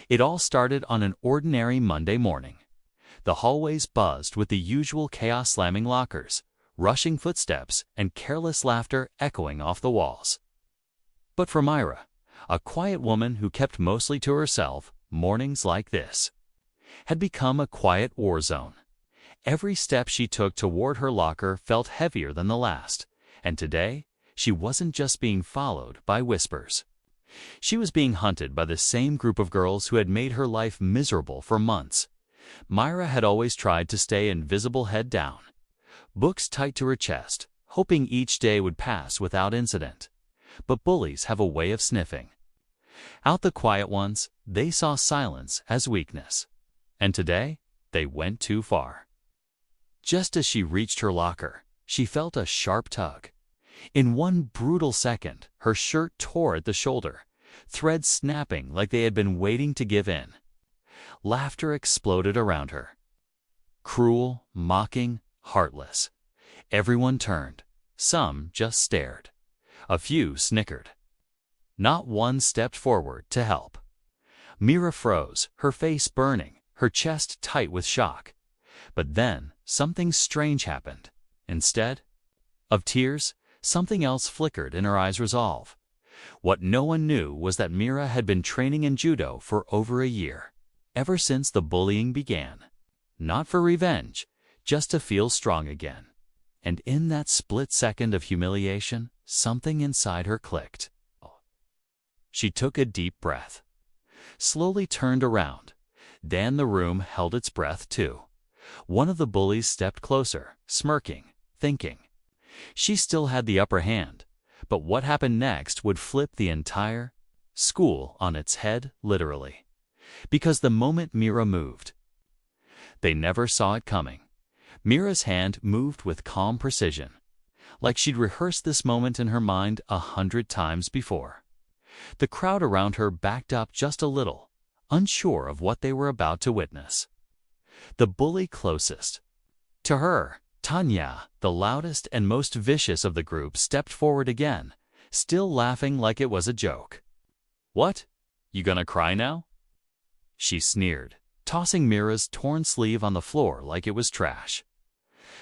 It all started on an ordinary Monday morning. The hallways buzzed with the usual chaos, slamming lockers, rushing footsteps, and careless laughter echoing off the walls. But for Myra, a quiet woman who kept mostly to herself, mornings like this had become a quiet war zone. Every step she took toward her locker felt heavier than the last, and today she wasn't just being followed by whispers. She was being hunted by the same group of girls who had made her life miserable for months. Myra had always tried to stay invisible, head down, books tight to her chest, hoping each day would pass without incident. But bullies have a way of sniffing out the quiet ones. They saw silence as weakness. And today, they went too far. Just as she reached her locker, she felt a sharp tug. In one brutal second, her shirt tore at the shoulder, threads snapping like they had been waiting to give in. Laughter exploded around her. Cruel, mocking, heartless. Everyone turned. Some just stared. A few snickered. Not one stepped forward to help. Myra froze, her face burning, her chest tight with shock. But then, something strange happened. Instead of tears, something else flickered in her eyes: resolve. What no one knew was that Myra had been training in judo for over a year, ever since the bullying began. Not for revenge, just to feel strong again. And in that split second of humiliation, something inside her clicked. She took a deep breath, slowly turned around. Then the room held its breath too. One of the bullies stepped closer, smirking, thinking she still had the upper hand. But what happened next would flip the entire school on its head, literally. Because the moment Myra moved, they never saw it coming. Myra's hand moved with calm precision, like she'd rehearsed this moment in her mind 100 times before. The crowd around her backed up just a little, unsure of what they were about to witness. The bully closest to her, Tanya, the loudest and most vicious of the group, stepped forward again, still laughing like it was a joke. "What? You gonna cry now?" she sneered, tossing Myra's torn sleeve on the floor like it was trash.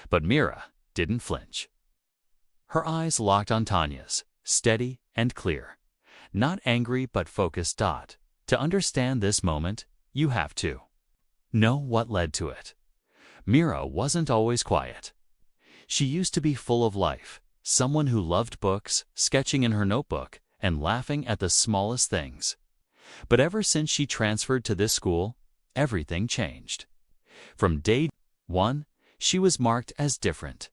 But Myra didn't flinch. Her eyes locked on Tanya's, steady and clear. Not angry but focused. To understand this moment, you have to know what led to it. Myra wasn't always quiet. She used to be full of life, someone who loved books, sketching in her notebook, and laughing at the smallest things. But ever since she transferred to this school, everything changed. From day one, she was marked as different.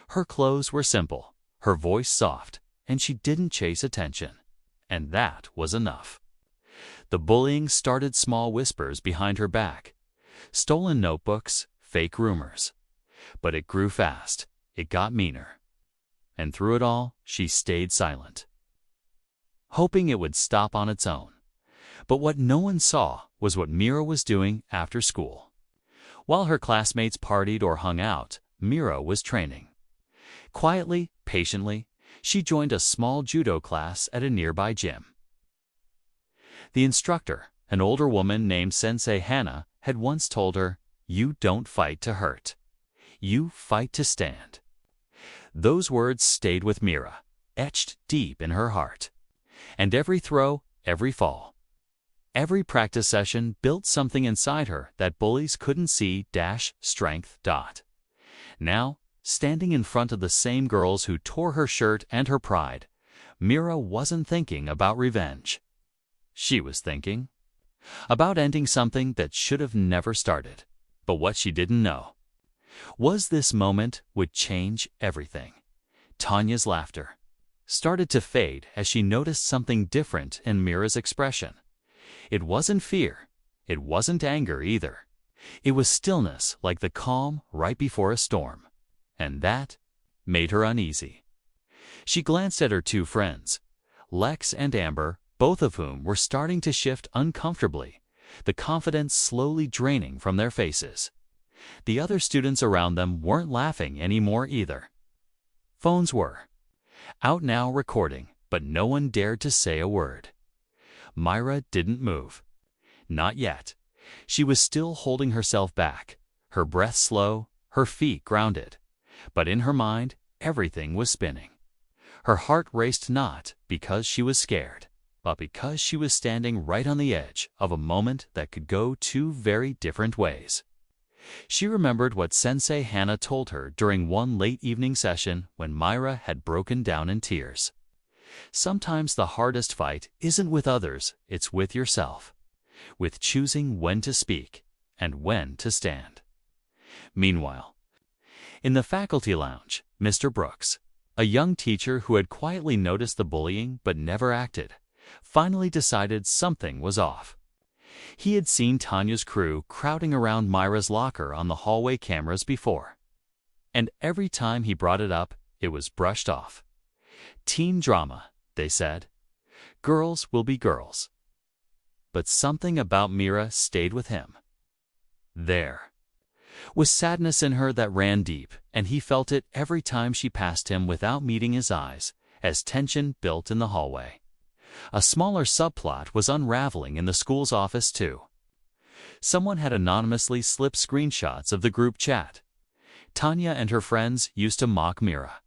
Her clothes were simple, her voice soft, and she didn't chase attention. And that was enough. The bullying started: small whispers behind her back, stolen notebooks, fake rumors. But it grew fast. It got meaner. And through it all, she stayed silent, hoping it would stop on its own. But what no one saw was what Myra was doing after school. While her classmates partied or hung out, Myra was training. Quietly, patiently, she joined a small judo class at a nearby gym. The instructor, an older woman named Sensei Hannah, had once told her, "You don't fight to hurt. You fight to stand." Those words stayed with Myra, etched deep in her heart. And every throw, every fall, every practice session built something inside her that bullies couldn't see. Strength. Now, standing in front of the same girls who tore her shirt and her pride, Myra wasn't thinking about revenge. She was thinking about ending something that should have never started. But what she didn't know was this moment would change everything. Tanya's laughter started to fade as she noticed something different in Myra's expression. It wasn't fear. It wasn't anger either. It was stillness, like the calm right before a storm. And that made her uneasy. She glanced at her two friends, Lex and Amber, both of whom were starting to shift uncomfortably, the confidence slowly draining from their faces. The other students around them weren't laughing anymore either. Phones were out now, recording, but no one dared to say a word. Myra didn't move. Not yet. She was still holding herself back, her breath slow, her feet grounded. But in her mind, everything was spinning. Her heart raced not because she was scared, but because she was standing right on the edge of a moment that could go two very different ways. She remembered what Sensei Hannah told her during one late evening session when Myra had broken down in tears. Sometimes the hardest fight isn't with others, it's with yourself, with choosing when to speak and when to stand. Meanwhile, in the faculty lounge, Mr. Brooks, a young teacher who had quietly noticed the bullying but never acted, finally decided something was off. He had seen Tanya's crew crowding around Myra's locker on the hallway cameras before. And every time he brought it up, it was brushed off. Teen drama, they said. Girls will be girls. But something about Myra stayed with him. There was sadness in her that ran deep, and he felt it every time she passed him without meeting his eyes, as tension built in the hallway. A smaller subplot was unraveling in the school's office, too. Someone had anonymously slipped screenshots of the group chat. Tanya and her friends used to mock Myra.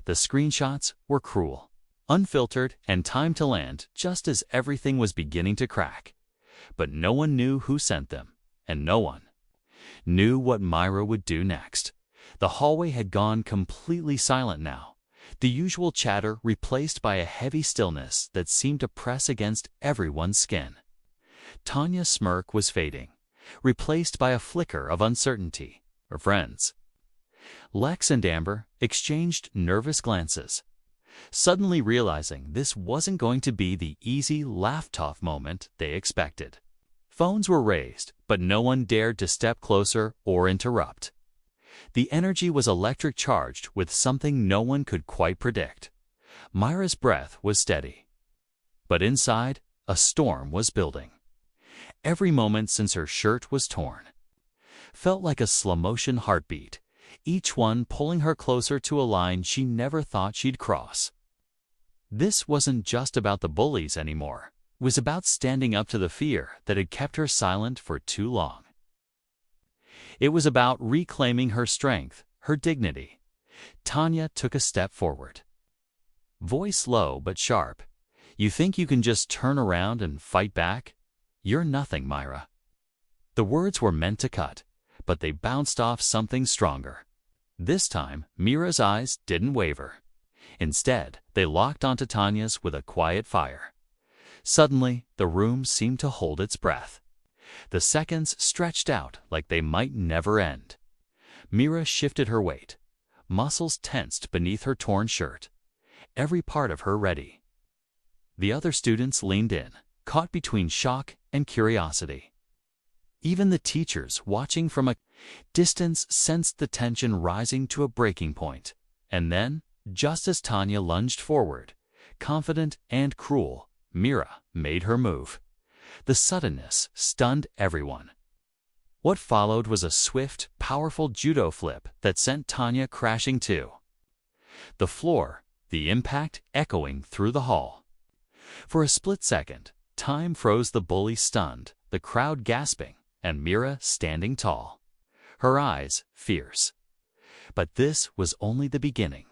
The screenshots were cruel, unfiltered, and timed to land just as everything was beginning to crack. But no one knew who sent them, and no one knew what Myra would do next. The hallway had gone completely silent now, the usual chatter replaced by a heavy stillness that seemed to press against everyone's skin. Tanya's smirk was fading, replaced by a flicker of uncertainty. Her friends, Lex and Amber, exchanged nervous glances, suddenly realizing this wasn't going to be the easy laugh-off moment they expected. Phones were raised, but no one dared to step closer or interrupt. The energy was electric charged with something no one could quite predict. Myra's breath was steady, but inside, a storm was building. Every moment since her shirt was torn felt like a slow-motion heartbeat, each one pulling her closer to a line she never thought she'd cross. This wasn't just about the bullies anymore. It was about standing up to the fear that had kept her silent for too long. It was about reclaiming her strength, her dignity. Tanya took a step forward. Voice low but sharp. You think you can just turn around and fight back? You're nothing, Myra. The words were meant to cut, but they bounced off something stronger. This time, Myra's eyes didn't waver. Instead, they locked onto Tanya's with a quiet fire. Suddenly, the room seemed to hold its breath. The seconds stretched out like they might never end. Myra shifted her weight, muscles tensed beneath her torn shirt, every part of her ready. The other students leaned in, caught between shock and curiosity. Even the teachers, watching from a distance, sensed the tension rising to a breaking point. And then, just as Tanya lunged forward, confident and cruel, Myra made her move. The suddenness stunned everyone. What followed was a swift, powerful judo flip that sent Tanya crashing to the floor, the impact echoing through the hall. For a split second, time froze, the bully stunned, the crowd gasping, and Myra standing tall, her eyes fierce. But this was only the beginning.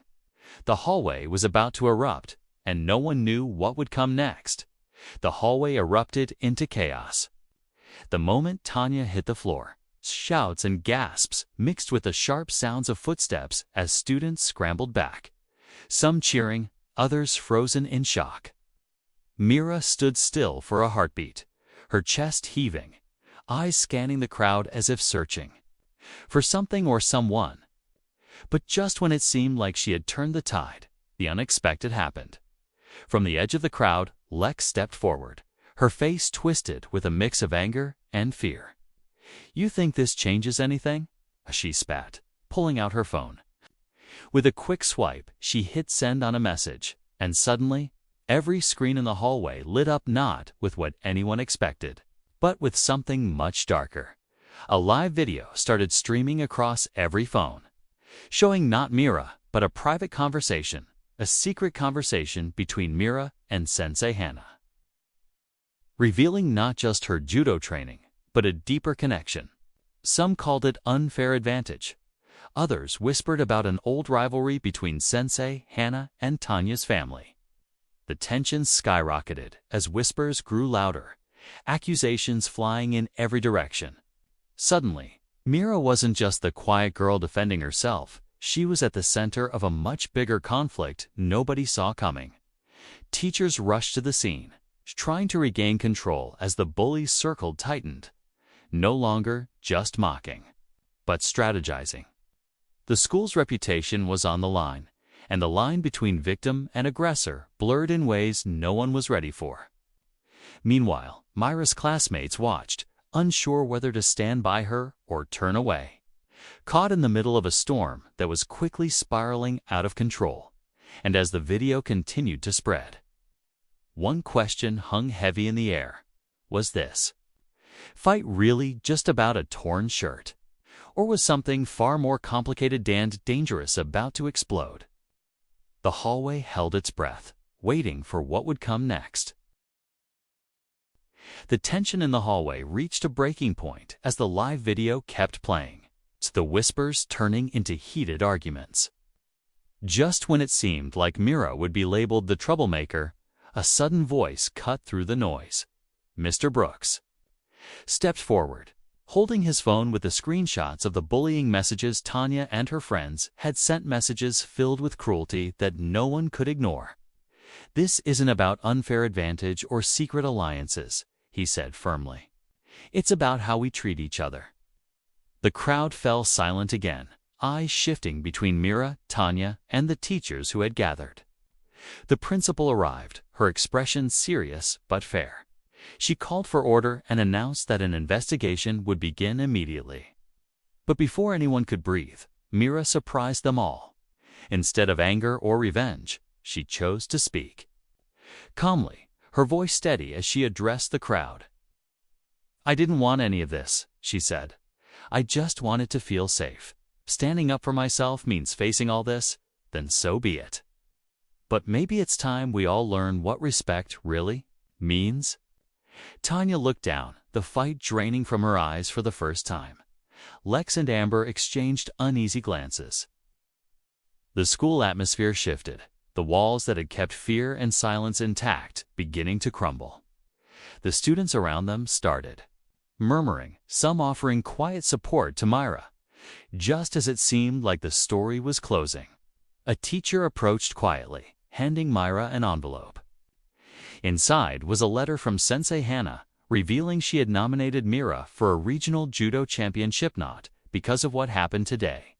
The hallway was about to erupt, and no one knew what would come next. The hallway erupted into chaos. The moment Tanya hit the floor, shouts and gasps mixed with the sharp sounds of footsteps as students scrambled back, some cheering, others frozen in shock. Myra stood still for a heartbeat, her chest heaving, eyes scanning the crowd as if searching for something or someone. But just when it seemed like she had turned the tide, the unexpected happened. From the edge of the crowd, Lex stepped forward, her face twisted with a mix of anger and fear. You think this changes anything? She spat, pulling out her phone. With a quick swipe, she hit send on a message, and suddenly, every screen in the hallway lit up, not with what anyone expected, but with something much darker. A live video started streaming across every phone, showing not Myra, but a private conversation, a secret conversation between Myra and Sensei Hannah. revealing not just her judo training, but a deeper connection. Some called it unfair advantage. Others whispered about an old rivalry between Sensei Hana and Tanya's family. The tension skyrocketed as whispers grew louder, accusations flying in every direction. Suddenly, Mira wasn't just the quiet girl defending herself. She was at the center of a much bigger conflict nobody saw coming. Teachers rushed to the scene, trying to regain control as the bullies' circle tightened. No longer just mocking, but strategizing. The school's reputation was on the line, and the line between victim and aggressor blurred in ways no one was ready for. Meanwhile, Myra's classmates watched, unsure whether to stand by her or turn away. Caught in the middle of a storm that was quickly spiraling out of control, and as the video continued to spread, one question hung heavy in the air. Was this fight really just about a torn shirt? Or was something far more complicated and dangerous about to explode? The hallway held its breath, waiting for what would come next. The tension in the hallway reached a breaking point as the live video kept playing, the whispers turning into heated arguments. Just when it seemed like Mira would be labeled the troublemaker, a sudden voice cut through the noise. Mr. Brooks stepped forward, holding his phone with the screenshots of the bullying messages. Tanya and her friends had sent messages filled with cruelty that no one could ignore. "This isn't about unfair advantage or secret alliances," he said firmly. "It's about how we treat each other." The crowd fell silent again, eyes shifting between Mira, Tanya, and the teachers who had gathered. The principal arrived, her expression serious but fair. She called for order and announced that an investigation would begin immediately. But before anyone could breathe, Mira surprised them all. Instead of anger or revenge, she chose to speak. Calmly, her voice steady as she addressed the crowd. "I didn't want any of this," she said. "I just wanted to feel safe. Standing up for myself means facing all this, then so be it. But maybe it's time we all learn what respect really means." Tanya looked down, the fight draining from her eyes for the first time. Lex and Amber exchanged uneasy glances. The school atmosphere shifted, the walls that had kept fear and silence intact beginning to crumble. The students around them started murmuring, some offering quiet support to Myra. Just as it seemed like the story was closing, a teacher approached quietly, handing Myra an envelope. Inside was a letter from Sensei Hana, revealing she had nominated Mira for a regional judo championship not because of what happened today,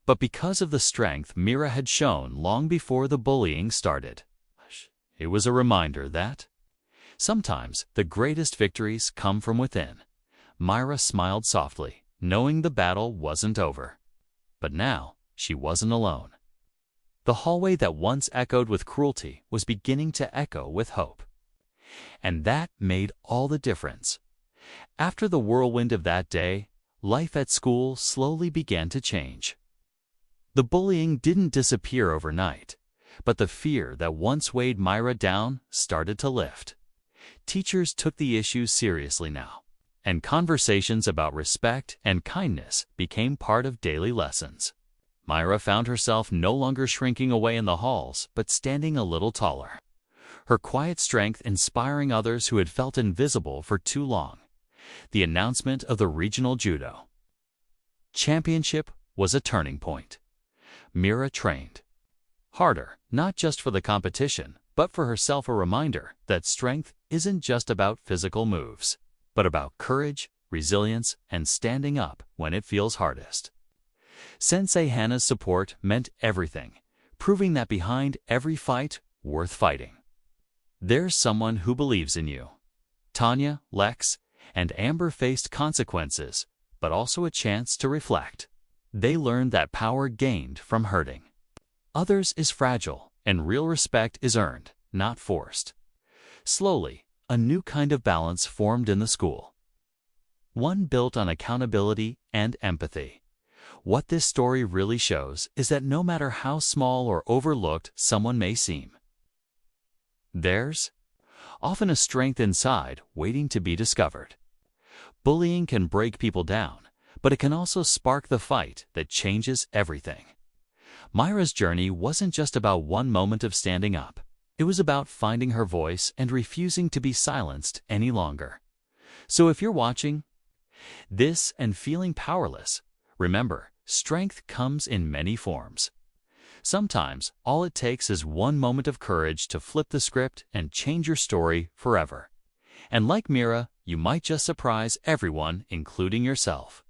but because of the strength Mira had shown long before the bullying started. It was a reminder that sometimes the greatest victories come from within. Myra smiled softly, knowing the battle wasn't over. But now, she wasn't alone. The hallway that once echoed with cruelty was beginning to echo with hope. And that made all the difference. After the whirlwind of that day, life at school slowly began to change. The bullying didn't disappear overnight, but the fear that once weighed Myra down started to lift. Teachers took the issue seriously now, and conversations about respect and kindness became part of daily lessons. Myra found herself no longer shrinking away in the halls, but standing a little taller. Her quiet strength inspiring others who had felt invisible for too long. The announcement of the regional judo championship was a turning point. Mira trained harder, not just for the competition, but for herself, a reminder that strength isn't just about physical moves, but about courage, resilience, and standing up when it feels hardest. Sensei Hana's support meant everything, proving that behind every fight worth fighting, there's someone who believes in you. Tanya, Lex, and Amber faced consequences, but also a chance to reflect. They learned that power gained from hurting others is fragile, and real respect is earned, not forced. Slowly, a new kind of balance formed in the school. One built on accountability and empathy. What this story really shows is that no matter how small or overlooked someone may seem, there's often a strength inside waiting to be discovered. Bullying can break people down, but it can also spark the fight that changes everything. Myra's journey wasn't just about one moment of standing up. It was about finding her voice and refusing to be silenced any longer. So if you're watching this and feeling powerless, remember, strength comes in many forms. Sometimes, all it takes is one moment of courage to flip the script and change your story forever. And like Mira, you might just surprise everyone, including yourself.